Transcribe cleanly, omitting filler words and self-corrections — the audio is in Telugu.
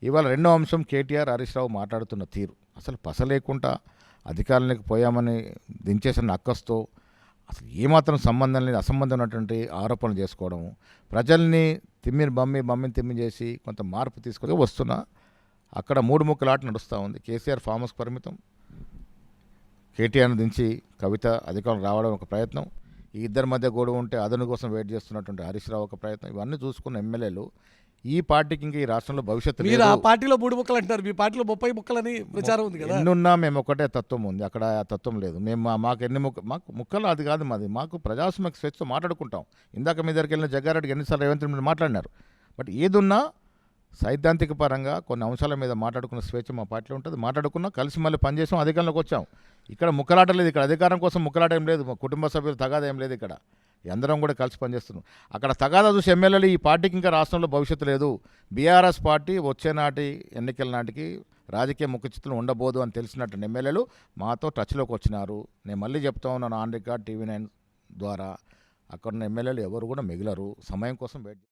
ఇవాళ రెండో అంశం కేటీఆర్ హరీష్ రావు మాట్లాడుతున్న తీరు అసలు పస లేకుండా అధికారులకు పోయామని దించేసిన అక్కస్తో అసలు ఏమాత్రం సంబంధం లేని అసంబంధం ఉన్నటువంటి ఆరోపణలు చేసుకోవడం, ప్రజల్ని బమ్మిని తిమ్మి చేసి కొంత మార్పు తీసుకొని వస్తున్నా అక్కడ మూడు ముక్కల ఆట నడుస్తూ ఉంది. కేసీఆర్ ఫామ్ హౌస్కి పరిమితం, కేటీఆర్ను దించి కవిత అధికారం రావడం ఒక ప్రయత్నం, ఈ ఇద్దరి మధ్య గొడవ ఉంటే అదను కోసం వెయిట్ చేస్తున్నటువంటి హరీష్ రావు ఒక ప్రయత్నం. ఇవన్నీ చూసుకున్న ఎమ్మెల్యేలు ఈ పార్టీకి ఇంకా ఈ రాష్ట్రంలో భవిష్యత్తు మీరు ఆ పార్టీలో 3 ముక్కలు అంటారు, మీ పార్టీలో 30 ముక్కలని ప్రచారం ఉంది కదా. ఎన్నున్నా మేము ఒకటే తత్వం ఉంది, అక్కడ ఆ తత్వం లేదు. మేము మాకు ఎన్ని మాకు ముక్కలు అది కాదు మాది, మాకు ప్రజాస్వామ్య స్వేచ్ఛతో మాట్లాడుకుంటాం. ఇందాక మీ దగ్గరికి వెళ్ళిన జగ్గారెడ్డికి ఎన్నిసార్లు రేవంత్ రెడ్డి మాట్లాడినారు. బట్ ఏదున్నా సైద్ధాంతిక పరంగా కొన్ని అంశాల మీద మాట్లాడుకున్న స్వేచ్ఛ మా పార్టీలో ఉంటుంది. మాట్లాడుకున్నా కలిసి మళ్ళీ పనిచేసాం, అధికారంలోకి వచ్చాం. ఇక్కడ ముక్కలాట లేదు, ఇక్కడ అధికారం కోసం ముక్కలాట ఏం లేదు, మా కుటుంబ సభ్యులు తగాదా ఏం లేదు. ఇక్కడ అందరం కూడా కలిసి పనిచేస్తున్నాం. అక్కడ తగాదా చూసి ఎమ్మెల్యేలు ఈ పార్టీకి ఇంకా రాష్ట్రంలో భవిష్యత్తు లేదు, బీఆర్ఎస్ పార్టీ వచ్చే నాటి ఎన్నికల నాటికి రాజకీయ ముఖచిత్రం ఉండబోదు అని తెలిసినట్టు ఎమ్మెల్యేలు మాతో టచ్లోకి వచ్చినారు. నేను మళ్ళీ చెప్తా ఉన్నాను ఆన్ రికార్డ్ టీవీ 9 ద్వారా, అక్కడున్న ఎమ్మెల్యేలు ఎవరు కూడా మిగిలరు, సమయం కోసం వెయిట్